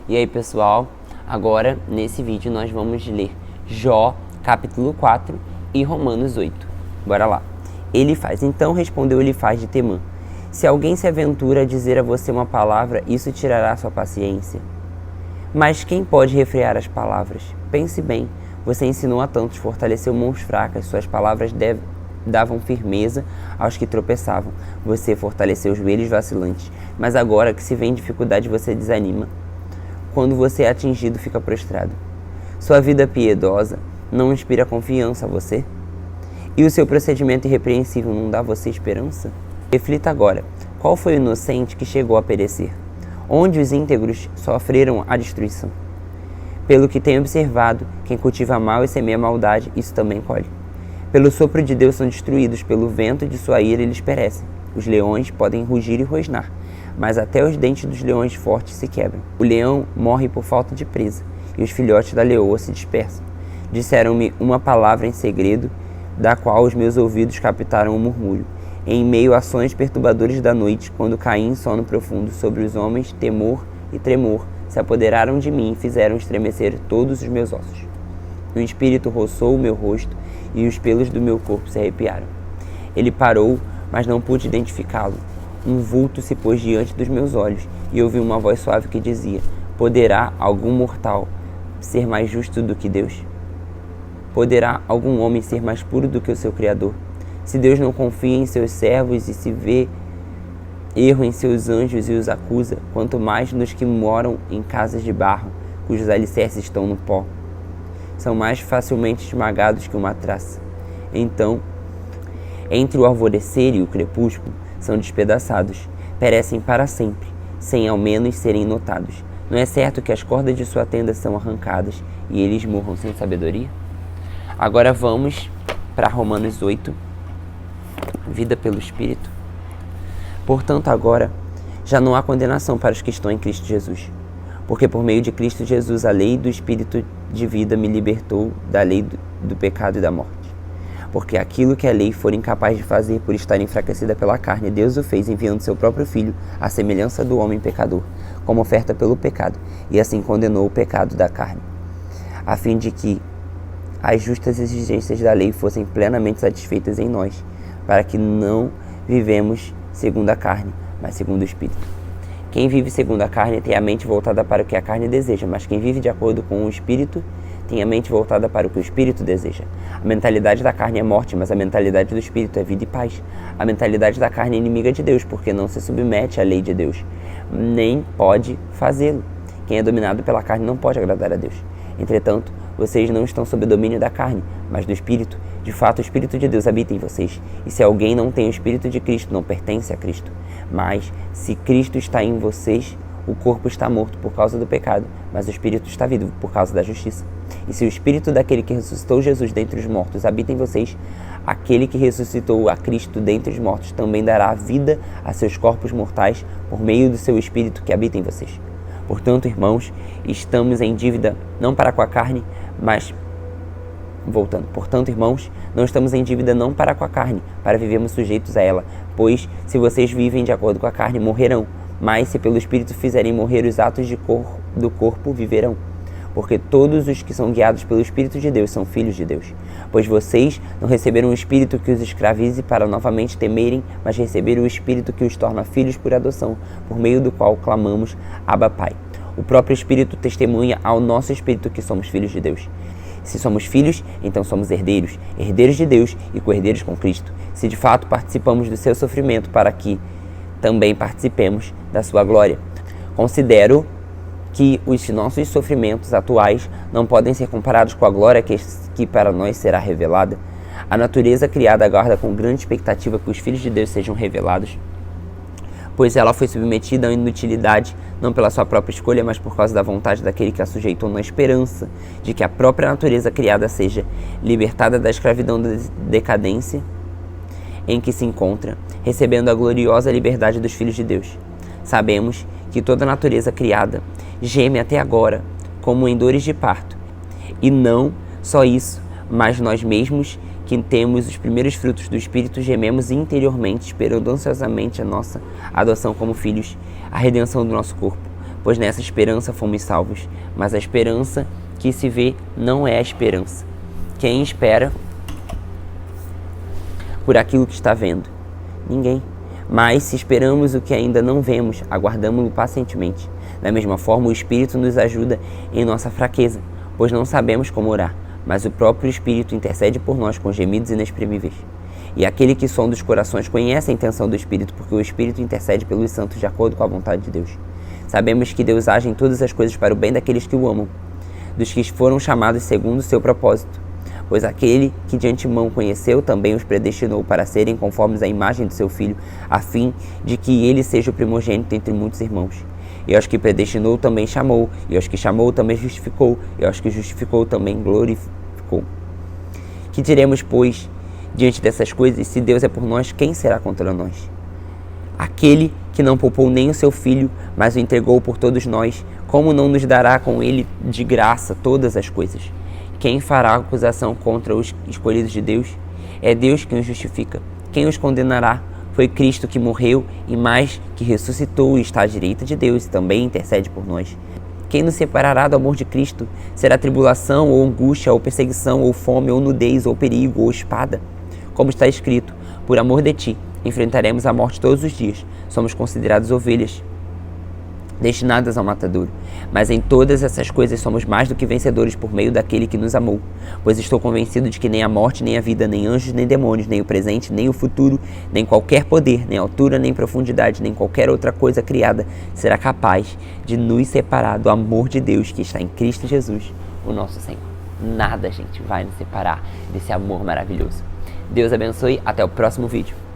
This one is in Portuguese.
E aí pessoal, agora nesse vídeo nós vamos ler Jó capítulo 4 e Romanos 8. Bora lá. Elifaz, então respondeu Elifaz de Temã: se alguém se aventura a dizer a você uma palavra, isso tirará sua paciência. Mas quem pode refrear as palavras? Pense bem, você ensinou a tantos, fortaleceu mãos fracas, suas palavras davam firmeza aos que tropeçavam. Você fortaleceu joelhos vacilantes, mas agora que se vê em dificuldade você desanima. Quando você é atingido, fica prostrado. Sua vida piedosa não inspira confiança a você? E o seu procedimento irrepreensível não dá a você esperança? Reflita agora, qual foi o inocente que chegou a perecer? Onde os íntegros sofreram a destruição? Pelo que tenho observado, quem cultiva mal e semeia maldade, isso também colhe. Pelo sopro de Deus são destruídos, pelo vento de sua ira eles perecem. Os leões podem rugir e rosnar, mas até os dentes dos leões fortes se quebram. O leão morre por falta de presa, e os filhotes da leoa se dispersam. Disseram-me uma palavra em segredo, da qual os meus ouvidos captaram um murmúrio. Em meio a sonhos perturbadores da noite, quando caí em sono profundo, sobre os homens temor e tremor se apoderaram de mim e fizeram estremecer todos os meus ossos. O espírito roçou o meu rosto e os pelos do meu corpo se arrepiaram. Ele parou, mas não pude identificá-lo. Um vulto se pôs diante dos meus olhos e ouvi uma voz suave que dizia: poderá algum mortal ser mais justo do que Deus? Poderá algum homem ser mais puro do que o seu Criador? Se Deus não confia em seus servos e se vê erro em seus anjos e os acusa, quanto mais nos que moram em casas de barro, cujos alicerces estão no pó. São mais facilmente esmagados que uma traça. Então, entre o alvorecer e o crepúsculo, são despedaçados, perecem para sempre, sem ao menos serem notados. Não é certo que as cordas de sua tenda são arrancadas e eles morram sem sabedoria? Agora vamos para Romanos 8, vida pelo Espírito. Portanto, agora já não há condenação para os que estão em Cristo Jesus, porque por meio de Cristo Jesus a lei do Espírito de vida me libertou da lei do pecado e da morte. Porque aquilo que a lei for incapaz de fazer por estar enfraquecida pela carne, Deus o fez enviando seu próprio Filho, à semelhança do homem pecador, como oferta pelo pecado, e assim condenou o pecado da carne, a fim de que as justas exigências da lei fossem plenamente satisfeitas em nós, para que não vivemos segundo a carne, mas segundo o Espírito. Quem vive segundo a carne tem a mente voltada para o que a carne deseja, mas quem vive de acordo com o Espírito tem a mente voltada para o que o Espírito deseja. A mentalidade da carne é morte, mas a mentalidade do Espírito é vida e paz. A mentalidade da carne é inimiga de Deus, porque não se submete à lei de Deus, nem pode fazê-lo. Quem é dominado pela carne não pode agradar a Deus. Entretanto, vocês não estão sob o domínio da carne, mas do Espírito. De fato, o Espírito de Deus habita em vocês. E se alguém não tem o Espírito de Cristo, não pertence a Cristo. Mas, se Cristo está em vocês, o corpo está morto por causa do pecado, mas o Espírito está vivo por causa da justiça. E se o Espírito daquele que ressuscitou Jesus dentre os mortos habita em vocês, aquele que ressuscitou a Cristo dentre os mortos também dará vida a seus corpos mortais por meio do seu Espírito que habita em vocês. Portanto, irmãos, estamos em dívida não para com a carne, mas... Portanto, irmãos, não estamos em dívida não para com a carne, para vivermos sujeitos a ela, pois se vocês vivem de acordo com a carne, morrerão, mas se pelo Espírito fizerem morrer os atos do corpo, viverão. Porque todos os que são guiados pelo Espírito de Deus são filhos de Deus. Pois vocês não receberam um Espírito que os escravize para novamente temerem, mas receberam o Espírito que os torna filhos por adoção, por meio do qual clamamos, Abba, Pai. O próprio Espírito testemunha ao nosso Espírito que somos filhos de Deus. Se somos filhos, então somos herdeiros, herdeiros de Deus e co-herdeiros com Cristo, se de fato participamos do seu sofrimento para que também participemos da sua glória. Considero que os nossos sofrimentos atuais não podem ser comparados com a glória que para nós será revelada. A natureza criada aguarda com grande expectativa que os filhos de Deus sejam revelados, pois ela foi submetida à inutilidade, não pela sua própria escolha, mas por causa da vontade daquele que a sujeitou, na esperança de que a própria natureza criada seja libertada da escravidão da decadência em que se encontra, recebendo a gloriosa liberdade dos filhos de Deus. Sabemos que toda a natureza criada geme até agora, como em dores de parto. E não só isso, mas nós mesmos, que temos os primeiros frutos do Espírito, gememos interiormente, esperando ansiosamente a nossa adoção como filhos, a redenção do nosso corpo. pois nessa esperança fomos salvos. Mas a esperança que se vê não é a esperança. Quem espera por aquilo que está vendo? Ninguém. Mas se esperamos o que ainda não vemos, aguardamo-lo pacientemente. Da mesma forma, o Espírito nos ajuda em nossa fraqueza, pois não sabemos como orar, mas o próprio Espírito intercede por nós com gemidos inexprimíveis. E aquele que sonda os corações conhece a intenção do Espírito, porque o Espírito intercede pelos santos de acordo com a vontade de Deus. Sabemos que Deus age em todas as coisas para o bem daqueles que o amam, dos que foram chamados segundo o seu propósito. Pois aquele que de antemão conheceu também os predestinou para serem conformes à imagem do seu Filho, a fim de que ele seja o primogênito entre muitos irmãos. E aos que predestinou também chamou, e aos que chamou também justificou, e aos que justificou também glorificou. Que diremos, pois, diante dessas coisas? Se Deus é por nós, quem será contra nós? Aquele que não poupou nem o seu Filho, mas o entregou por todos nós, como não nos dará com ele de graça todas as coisas? Quem fará acusação contra os escolhidos de Deus? É Deus quem os justifica. Quem os condenará? Foi Cristo que morreu e mais que ressuscitou e está à direita de Deus e também intercede por nós. Quem nos separará do amor de Cristo? Será tribulação, ou angústia, ou perseguição, ou fome, ou nudez, ou perigo, ou espada? Como está escrito, por amor de ti, enfrentaremos a morte todos os dias. Somos considerados ovelhas, destinadas ao matadouro. Mas em todas essas coisas somos mais do que vencedores por meio daquele que nos amou. Pois estou convencido de que nem a morte, nem a vida, nem anjos, nem demônios, nem o presente, nem o futuro, nem qualquer poder, nem altura, nem profundidade, nem qualquer outra coisa criada será capaz de nos separar do amor de Deus que está em Cristo Jesus, o nosso Senhor. Nada, gente, vai nos separar desse amor maravilhoso. Deus abençoe, até o próximo vídeo.